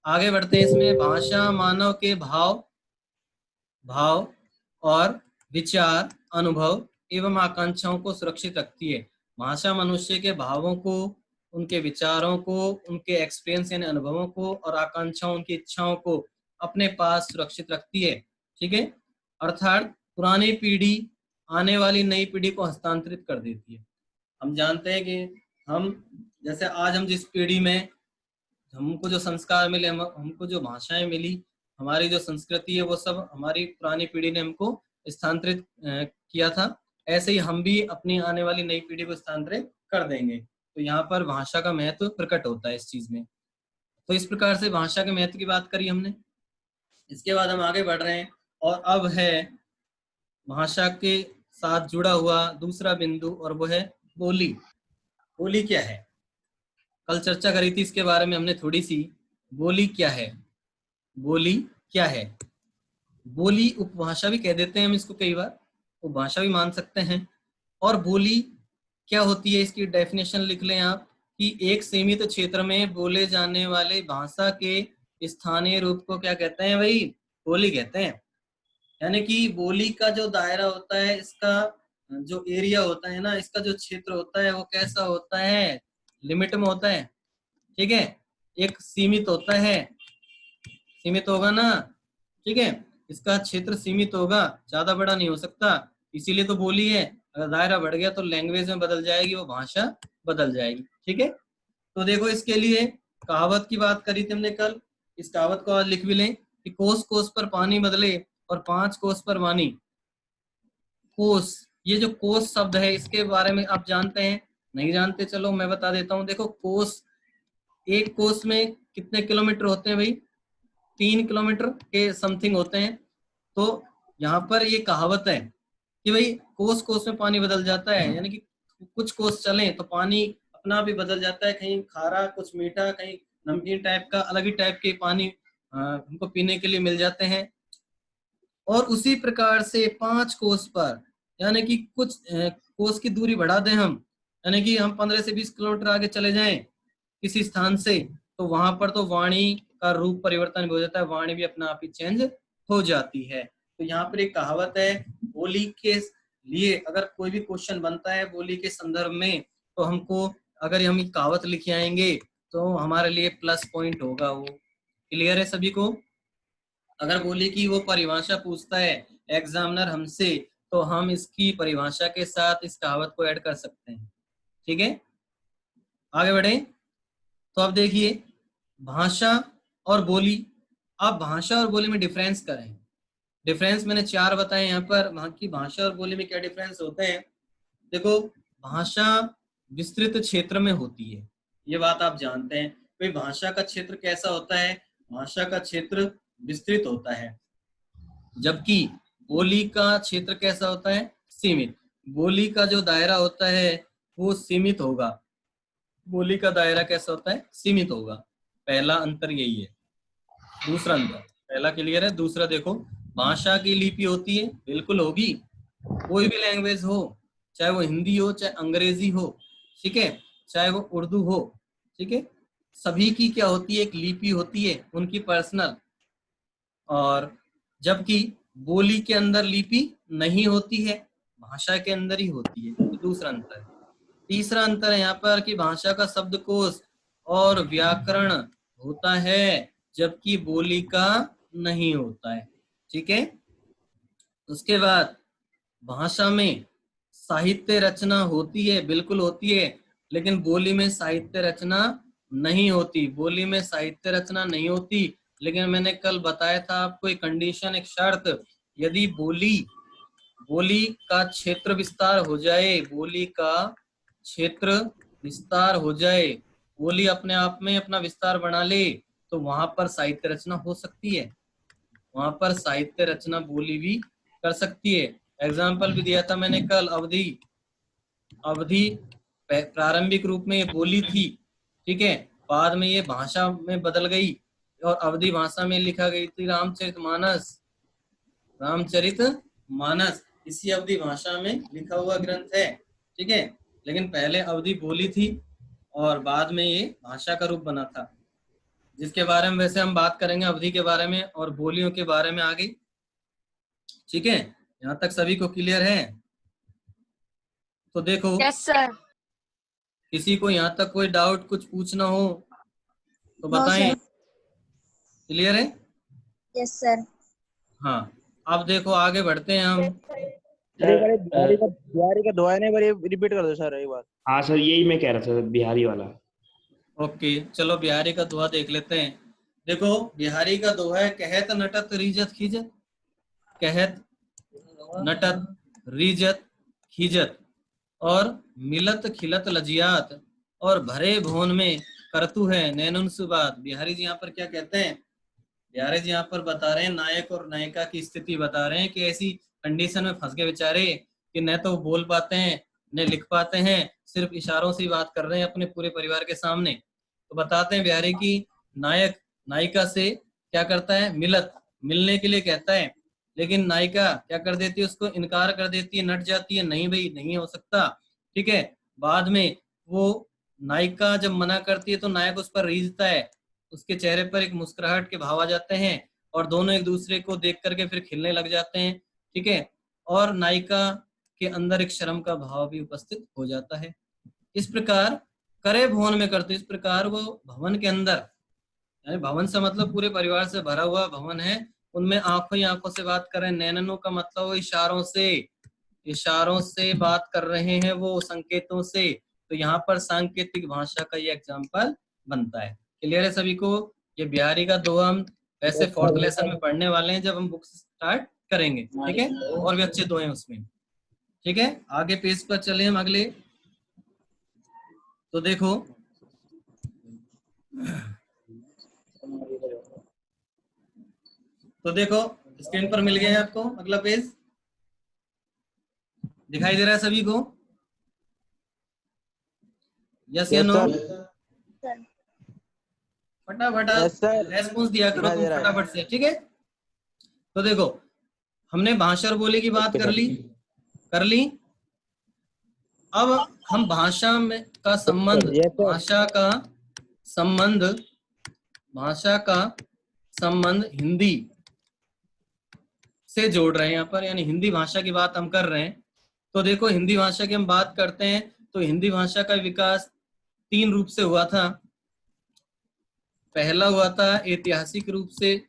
आगे बढ़ते हैं। इसमें भाषा मानव के भाव और विचार, अनुभव एवं आकांक्षाओं को सुरक्षित रखती है। भाषा मनुष्य के भावों को, उनके विचारों को, उनके एक्सपीरियंस यानी अनुभवों को और आकांक्षाओं, उनकी इच्छाओं को अपने पास सुरक्षित रखती है। ठीक है, अर्थात पुरानी पीढ़ी आने वाली नई पीढ़ी को हस्तांतरित कर देती है। हम जानते हैं कि हम जैसे आज हम जिस पीढ़ी में, हमको जो संस्कार मिले, हमको जो भाषाएं मिली, हमारी जो संस्कृति है, वो सब हमारी पुरानी पीढ़ी ने हमको स्थानांतरित किया था। ऐसे ही हम भी अपनी आने वाली नई पीढ़ी को स्थानांतरित कर देंगे। तो यहाँ पर भाषा का महत्व प्रकट होता है इस चीज में। तो इस प्रकार से भाषा के महत्व की बात करी हमने। इसके बाद हम आगे बढ़ रहे हैं और अब है भाषा के साथ जुड़ा हुआ दूसरा बिंदु, और वो है बोली। बोली क्या है? कल चर्चा करी थी इसके बारे में हमने थोड़ी सी। बोली क्या है? बोली क्या है? बोली उपभाषा भी कह देते हैं हम इसको, कई बार उपभाषा भी मान सकते हैं। और बोली क्या होती है, इसकी डेफिनेशन लिख लें आप कि एक सीमित क्षेत्र में बोले जाने वाले भाषा के स्थानीय रूप को क्या कहते हैं भाई? बोली कहते हैं। यानी कि बोली का जो दायरा होता है, इसका जो एरिया होता है ना, इसका जो क्षेत्र होता है वो कैसा होता है? लिमिट में होता है। ठीक है, एक सीमित होता है, सीमित होगा ना। ठीक है, इसका क्षेत्र सीमित होगा, ज्यादा बड़ा नहीं हो सकता, इसीलिए तो बोली है। अगर दायरा बढ़ गया तो लैंग्वेज में बदल जाएगी, वो भाषा बदल जाएगी। ठीक है, तो देखो इसके लिए कहावत की बात करी थी हमने कल। इस कहावत को आज लिख भी लें कि कोस कोस पर पानी बदले और 5 कोस पर वाणी। कोस, ये जो कोस शब्द है इसके बारे में आप जानते हैं? नहीं जानते? चलो मैं बता देता हूँ। देखो कोस, एक कोस में कितने किलोमीटर होते हैं भाई? 3 किलोमीटर के समथिंग होते हैं। तो यहाँ पर ये कहावत है कि भाई कोस कोस में पानी बदल जाता है, यानी कि कुछ कोस चले तो पानी अपना भी बदल जाता है, कहीं खारा, कुछ मीठा, कहीं नमकीन टाइप का, अलग ही टाइप के पानी हमको पीने के लिए मिल जाते हैं। और उसी प्रकार से 5 कोस पर, यानी कि कुछ कोस की दूरी बढ़ा दें हम, यानी कि हम 15 से 20 किलोमीटर आगे चले जाएं किसी स्थान से, तो वहां पर तो वाणी का रूप परिवर्तन हो जाता है, वाणी भी अपना आप ही चेंज हो जाती है। तो यहाँ पर एक कहावत है बोली के लिए। अगर कोई भी क्वेश्चन बनता है बोली के संदर्भ में, तो हमको अगर हम कहावत लिखे आएंगे तो हमारे लिए प्लस पॉइंट होगा। वो क्लियर है सभी को? अगर बोली की वो परिभाषा पूछता है एग्जामिनर हमसे, तो हम इसकी परिभाषा के साथ इस कहावत को ऐड कर सकते हैं। ठीक है, आगे बढ़े। तो अब देखिए भाषा और बोली। आप भाषा और बोली में डिफरेंस करें। डिफरेंस मैंने 4 बताए यहाँ पर। वहां की भाषा और बोली में क्या डिफरेंस होते हैं? देखो, भाषा विस्तृत क्षेत्र में होती है, ये बात आप जानते हैं। भाई भाषा का क्षेत्र कैसा होता है? भाषा का क्षेत्र विस्तृत होता है, जबकि बोली का क्षेत्र कैसा होता है? सीमित। बोली का जो दायरा होता है वो सीमित होगा, बोली का दायरा कैसा होता है? सीमित होगा। पहला अंतर यही है। दूसरा अंतर, पहला क्लियर है, दूसरा देखो, भाषा की लिपि होती है, बिल्कुल होगी, कोई भी लैंग्वेज हो, चाहे वो हिंदी हो चाहे अंग्रेजी हो, ठीक है, चाहे वो उर्दू हो, ठीक है, सभी की क्या होती है? एक लिपि होती है, उनकी पर्सनल। और जबकि बोली के अंदर लिपि नहीं होती है, भाषा के अंदर ही होती है। तो दूसरा अंतर है। तीसरा अंतर है यहाँ पर कि भाषा का शब्दकोश और व्याकरण होता है, जबकि बोली का नहीं होता है। ठीक है, उसके बाद भाषा में साहित्य रचना होती है, बिल्कुल होती है, लेकिन बोली में साहित्य रचना नहीं होती। बोली में साहित्य रचना नहीं होती, लेकिन मैंने कल बताया था आपको एक कंडीशन, एक शर्त, यदि बोली का क्षेत्र विस्तार हो जाए, बोली का क्षेत्र विस्तार हो जाए, बोली अपने आप में अपना विस्तार बना ले, तो वहां पर साहित्य रचना हो सकती है, वहां पर साहित्य रचना बोली भी कर सकती है। एग्जाम्पल भी दिया था मैंने कल। अवधि, अवधि प्रारंभिक रूप में ये बोली थी, ठीक है, बाद में ये भाषा में बदल गई और अवधि भाषा में लिखा गई थी रामचरितमानस। रामचरितमानस इसी अवधि भाषा में लिखा हुआ ग्रंथ है, ठीक है। लेकिन पहले अवधि बोली थी और बाद में ये भाषा का रूप बना था, जिसके बारे में वैसे हम बात करेंगे अवधि के बारे में और बोलियों के बारे में आगे, ठीक है। यहाँ तक सभी को क्लियर है? तो देखो, यस सर। किसी को यहाँ तक कोई डाउट कुछ पूछना हो तो नो बताएं। सर। क्लियर है? Yes sir. हाँ, अब देखो आगे बढ़ते हैं हम। बिहारी का दोहा नहीं, रिपीट कर दो सर एक बार। हाँ सर, यही मैं कह रहा था, बिहारी वाला। ओके, चलो बिहारी का दोहा देख लेते हैं। देखो बिहारी का दोहा है, कहत नटत रीजत खीजत, कहत नटत रीजत खीजत, और मिलत खिलत लजियात, और भरे भोन में करतु है नैनुन सुबात। बिहारी जी यहाँ पर क्या कहते हैं? बिहारी जी यहाँ पर बता रहे हैं, नायक और नायिका की स्थिति बता रहे हैं कि ऐसी कंडीशन में फंस गए बेचारे कि न तो बोल पाते हैं न लिख पाते हैं, सिर्फ इशारों से ही बात कर रहे हैं अपने पूरे परिवार के सामने। तो बताते हैं बिहारी की नायक नायिका से क्या करता है, मिलने के लिए कहता है, लेकिन नायिका क्या कर देती है, उसको इनकार कर देती है, नट जाती है, नहीं भाई नहीं हो सकता, ठीक है। बाद में वो नायिका जब मना करती है तो नायक उस पर रीझता है, उसके चेहरे पर एक मुस्कुराहट के भाव आ जाते हैं और दोनों एक दूसरे को देख करके फिर खिलने लग जाते हैं, ठीक है। और नायिका के अंदर एक शर्म का भाव भी उपस्थित हो जाता है। इस प्रकार करे भवन में करते, इस प्रकार वो भवन के अंदर, यानी भवन से मतलब पूरे परिवार से भरा हुआ भवन है, उनमें आंखों ही आंखों से बात कर रहे हैं। नैननों का मतलब वो इशारों से बात कर रहे हैं, वो संकेतों से। तो यहाँ पर सांकेतिक भाषा का ये एग्जाम्पल बनता है। क्लियर है सभी को? ये बिहारी का दोहा हम वैसे फोर्थ लेसन में पढ़ने वाले हैं जब हम बुक स्टार्ट करेंगे, ठीक है। और भी अच्छे दोहे हैं उसमें, ठीक है। आगे पेज पर चले हम अगले। तो देखो स्क्रीन पर मिल गया है आपको अगला पेज, दिखाई दे रहा है सभी को? यस या नो? फटाफट रेस्पॉन्स दिया करो तुम फटाफट से, ठीक है। तो देखो हमने भाषा और बोली की बात कर ली। अब हम भाषा में का संबंध, भाषा का संबंध हिंदी से जोड़ रहे हैं यहाँ पर, यानी हिंदी भाषा की बात हम कर रहे हैं। तो देखो हिंदी भाषा की हम बात करते हैं तो हिंदी भाषा का विकास 3 रूप से हुआ था। पहला हुआ था ऐतिहासिक रूप से,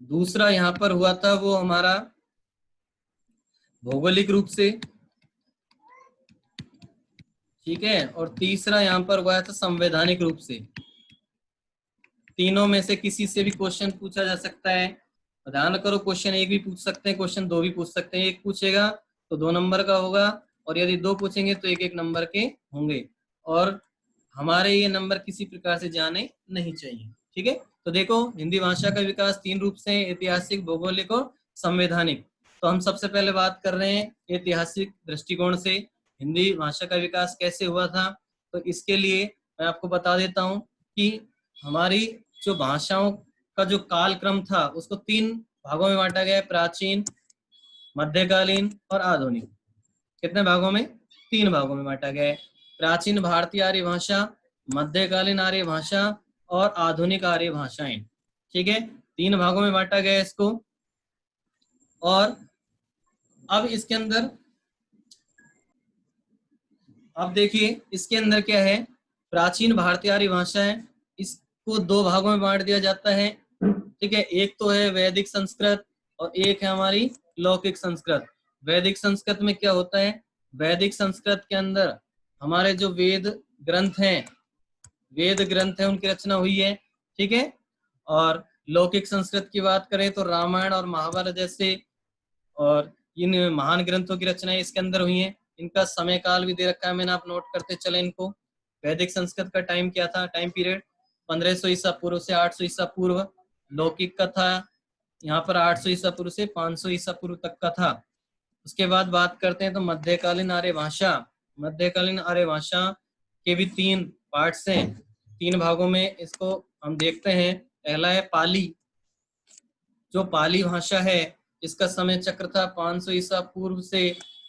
दूसरा यहाँ पर हुआ था वो हमारा भौगोलिक रूप से, ठीक है, और तीसरा यहाँ पर हुआ था संवैधानिक रूप से। तीनों में से किसी से भी क्वेश्चन पूछा जा सकता है। ध्यान करो, क्वेश्चन 1 भी पूछ सकते हैं, क्वेश्चन 2 भी पूछ सकते हैं। 1 पूछेगा तो 2 नंबर का होगा, और यदि 2 पूछेंगे तो 1-1 नंबर के होंगे, और हमारे ये नंबर किसी प्रकार से जाने नहीं चाहिए, ठीक है। तो देखो हिंदी भाषा का विकास 3 रूप से, ऐतिहासिक, भौगोलिक और संवैधानिक। तो हम सबसे पहले बात कर रहे हैं ऐतिहासिक दृष्टिकोण से हिंदी भाषा का विकास कैसे हुआ था। तो इसके लिए मैं आपको बता देता हूँ कि हमारी जो भाषाओं का जो कालक्रम था उसको 3 भागों में बांटा गया है, प्राचीन, मध्यकालीन और आधुनिक। कितने भागों में? 3 भागों में बांटा गया है। प्राचीन भारतीय आर्य भाषा, मध्यकालीन आर्य भाषा और आधुनिक आर्य भाषाएं, ठीक है। 3 भागों में बांटा गया है इसको। और अब इसके अंदर अब देखिए इसके अंदर क्या है, प्राचीन भारतीय आर्य भाषा है, इसको 2 भागों में बांट दिया जाता है, ठीक है। एक तो है वैदिक संस्कृत और एक है हमारी लौकिक संस्कृत। वैदिक संस्कृत में क्या होता है, वैदिक संस्कृत के अंदर हमारे जो वेद ग्रंथ हैं उनकी रचना हुई है, ठीक है। और लौकिक संस्कृत की बात करें तो रामायण और महाभारत जैसे और इन महान ग्रंथों की रचनाएं इसके अंदर हुई हैं। इनका समय काल भी दे रखा है मैंने, आप नोट करते चले इनको। वैदिक संस्कृत का टाइम क्या था, टाइम पीरियड 1500 ईसा पूर्व से 800 ईसा पूर्व। लौकिक का था यहाँ पर 800 ईसा पूर्व से 500 ईसा पूर्व तक का था। उसके बाद बात करते हैं तो मध्यकालीन आर्य भाषा। मध्यकालीन आर्य भाषा के भी 3 पार्ट्स हैं, 3 भागों में इसको हम देखते हैं। पहला है पाली। जो पाली भाषा है इसका समय चक्र था 500 ईसा पूर्व से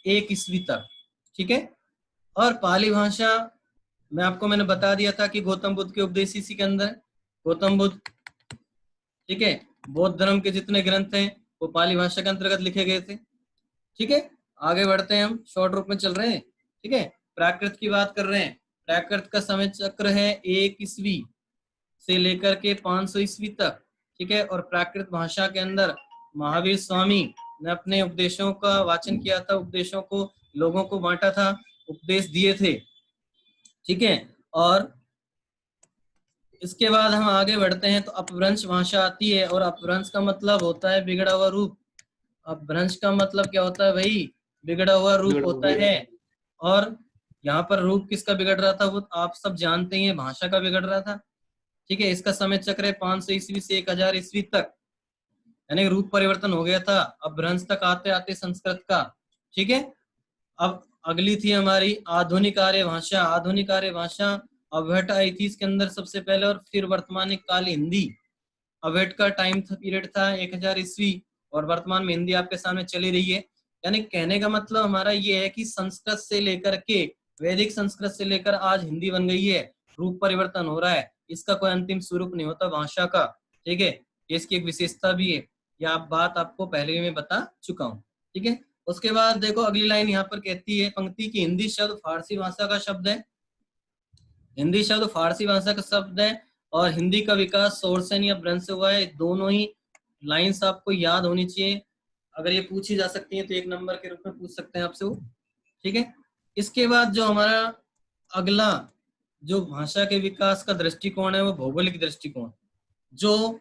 1 ईस्वी तक, ठीक है। और पाली भाषा मैंने बता दिया था कि गौतम बुद्ध के उपदेश इसी के अंदर, गौतम बुद्ध, ठीक है, बौद्ध धर्म के जितने ग्रंथ हैं वो पाली भाषा के अंतर्गत लिखे गए थे, ठीक है। आगे बढ़ते हैं, हम शॉर्ट रूप में चल रहे हैं, ठीक है। प्राकृत की बात कर रहे हैं। प्राकृत का समय चक्र है 1 ईस्वी से लेकर के 500 ईस्वी तक, ठीक है। और प्राकृत भाषा के अंदर महावीर स्वामी ने अपने उपदेशों का वाचन किया था, उपदेशों को लोगों को बांटा था, उपदेश दिए थे, ठीक है। और इसके बाद हम आगे बढ़ते हैं तो अपभ्रंश भाषा आती है। और अपभ्रंश का मतलब होता है बिगड़ा हुआ रूप। अपभ्रंश का मतलब क्या होता है भाई? बिगड़ा हुआ रूप होता है। और यहाँ पर रूप किसका बिगड़ रहा था वो आप सब जानते ही हैं, भाषा का बिगड़ रहा था, ठीक है। इसका समय चक्र है 500 ईस्वी से 1000 ईस्वी तक, यानी रूप परिवर्तन हो गया था अपभ्रंश तक आते आते संस्कृत का, ठीक है। अब अगली थी हमारी आधुनिक आर्य भाषा। आधुनिक आर्य भाषा अवहट आई थी इसके अंदर सबसे पहले, और फिर वर्तमान काल हिंदी। अवहट का टाइम था, पीरियड था 1000 ईस्वी, और वर्तमान में हिंदी आपके सामने चली रही है। यानी कहने का मतलब हमारा ये है कि संस्कृत से लेकर के, वैदिक संस्कृत से लेकर आज हिंदी बन गई है, रूप परिवर्तन हो रहा है, इसका कोई अंतिम स्वरूप नहीं होता भाषा का, ठीक है। इसकी एक विशेषता भी है, यह बात आपको पहले ही मैं बता चुका हूँ, ठीक है। उसके बाद देखो अगली लाइन यहाँ पर कहती है पंक्ति की, हिंदी शब्द फारसी भाषा का शब्द है। हिंदी शब्द फारसी भाषा का शब्द है, और हिंदी का विकास शोरसेन या ब्रज से हुआ है। दोनों ही लाइंस आपको याद होनी चाहिए, अगर ये पूछी जा सकती है तो 1 नंबर के रूप में पूछ सकते हैं आपसे वो, ठीक है। इसके बाद जो हमारा अगला जो भाषा के विकास का दृष्टिकोण है वो भौगोलिक दृष्टिकोण, जो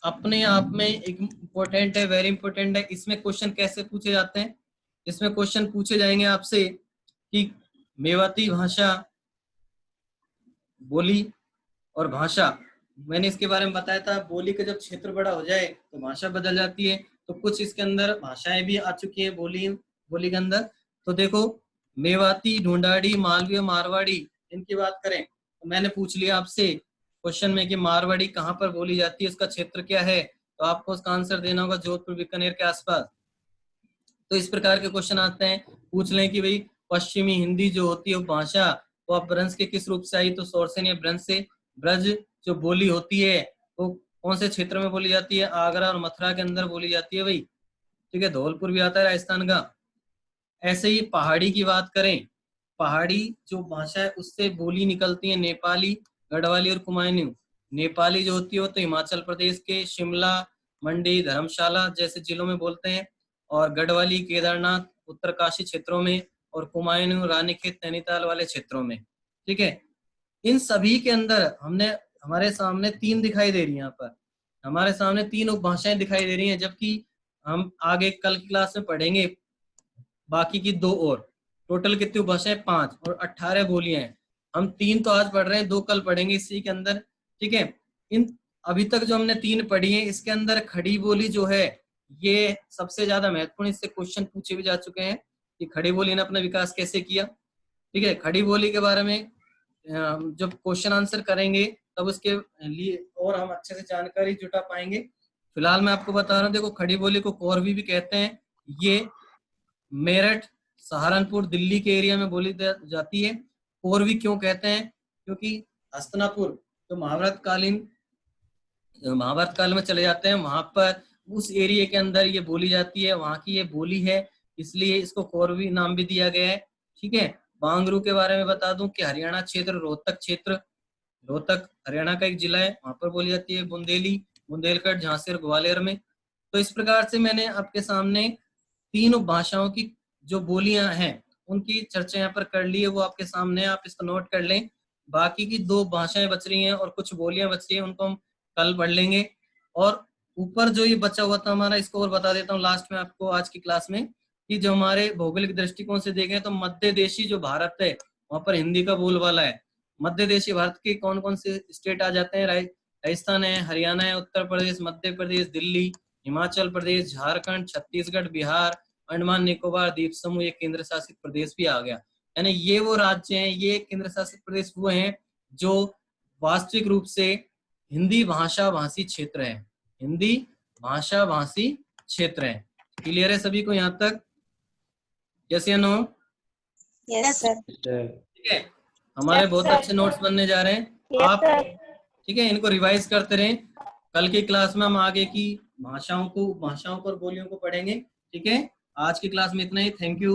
अपने आप में एक इम्पोर्टेंट है, वेरी इंपॉर्टेंट है। इसमें क्वेश्चन कैसे पूछे जाते हैं? इसमें क्वेश्चन पूछे जाएंगे आपसे कि मेवाती भाषा, बोली और भाषा, मैंने इसके बारे में बताया था, बोली का जब क्षेत्र बड़ा हो जाए तो भाषा बदल जाती है। तो कुछ इसके अंदर भाषाएं भी आ चुकी है बोली के अंदर। तो देखो मेवाती, ढूंढाड़ी, मालवी और मारवाड़ी, इनकी बात करें तो मैंने पूछ लिया आपसे क्वेश्चन में कि मारवाड़ी कहाँ पर बोली जाती है, उसका क्षेत्र क्या है, तो आपको उसका आंसर देना होगा जोधपुर बीकानेर के आसपास। तो इस प्रकार के क्वेश्चन आते हैं, पूछ लें कि भाई पश्चिमी हिंदी जो होती है वो भाषा वो अपभ्रंश के किस रूप से आई, तो शोरसेन या ब्रज से। ब्रज जो बोली होती है वो कौन से क्षेत्र में बोली जाती है? आगरा और मथुरा के अंदर बोली जाती है भाई, ठीक है। धौलपुर भी आता है राजस्थान का। ऐसे ही पहाड़ी की बात करें, पहाड़ी जो भाषा है उससे बोली निकलती है नेपाली, गढ़वाली और कुमाऊनी। नेपाली जो होती है वो तो हिमाचल प्रदेश के शिमला, मंडी, धर्मशाला जैसे जिलों में बोलते हैं, और गढ़वाली केदारनाथ, उत्तरकाशी क्षेत्रों में, और कुमाऊनी रानीखेत नैनीताल वाले क्षेत्रों में, ठीक है। इन सभी के अंदर हमारे सामने 3 दिखाई दे रही है, यहाँ पर हमारे सामने 3 उपभाषाएं दिखाई दे रही हैं, जबकि हम आगे कल की क्लास में पढ़ेंगे बाकी की 2 और। टोटल कितनी उपभाषाएं? 5 और 18 बोलियां हैं। हम 3 तो आज पढ़ रहे हैं, 2 कल पढ़ेंगे इसी के अंदर, ठीक है। इन अभी तक जो हमने 3 पढ़ी है इसके अंदर खड़ी बोली जो है ये सबसे ज्यादा महत्वपूर्ण, इससे क्वेश्चन पूछे भी जा चुके हैं कि खड़ी बोली ने अपना विकास कैसे किया, ठीक है। खड़ी बोली के बारे में जब क्वेश्चन आंसर करेंगे तब उसके लिए और हम अच्छे से जानकारी जुटा पाएंगे। फिलहाल मैं आपको बता रहा हूँ, देखो खड़ी बोली को कोरवी भी कहते हैं। ये मेरठ, सहारनपुर, दिल्ली के एरिया में बोली जाती है। कोरवी क्यों कहते हैं? क्योंकि हस्तिनापुर तो महाभारत काल में चले जाते हैं, वहां पर उस एरिया के अंदर ये बोली जाती है, वहां की ये बोली है, इसलिए इसको कोरवी नाम भी दिया गया है, ठीक है। बांगरू के बारे में बता दूं कि हरियाणा क्षेत्र, रोहतक हरियाणा का एक जिला है, वहां पर बोली जाती है। बुंदेली, बुंदेलखंड, झांसी और ग्वालियर में। तो इस प्रकार से मैंने आपके सामने 3 भाषाओं की जो बोलियां हैं उनकी चर्चा यहाँ पर कर ली है, वो आपके सामने, आप इसको नोट कर लें। बाकी की 2 भाषाएं बच रही हैं और कुछ बोलियां बच रही हैं, उनको हम कल पढ़ लेंगे। और ऊपर जो ये बचा हुआ था हमारा, इसको और बता देता हूँ लास्ट में आपको आज की क्लास में, कि जो हमारे भौगोलिक दृष्टिकोण से देखें तो मध्य देशी जो भारत है वहां पर हिंदी का बोलबाला है। मध्य देशी भारत के कौन कौन से स्टेट आ जाते हैं? राजस्थान है, हरियाणा है, उत्तर प्रदेश, मध्य प्रदेश, दिल्ली, हिमाचल प्रदेश, झारखंड, छत्तीसगढ़, बिहार, अंडमान निकोबार द्वीप समूह, एक केंद्र शासित प्रदेश भी आ गया। यानी ये वो राज्य हैं, ये केंद्र शासित प्रदेश वो हैं जो वास्तविक रूप से हिंदी भाषा भाषी क्षेत्र है, हिंदी भाषा भाषी क्षेत्र है। क्लियर है सभी को यहाँ तक? यस या नो? Yes sir. ठीक है, हमारे बहुत अच्छे नोट्स बनने जा रहे हैं आप। ठीक है, इनको रिवाइज करते रहें। कल की क्लास में हम आगे की भाषाओं पर बोलियों को पढ़ेंगे। ठीक है, आज की क्लास में इतना ही। Thank you.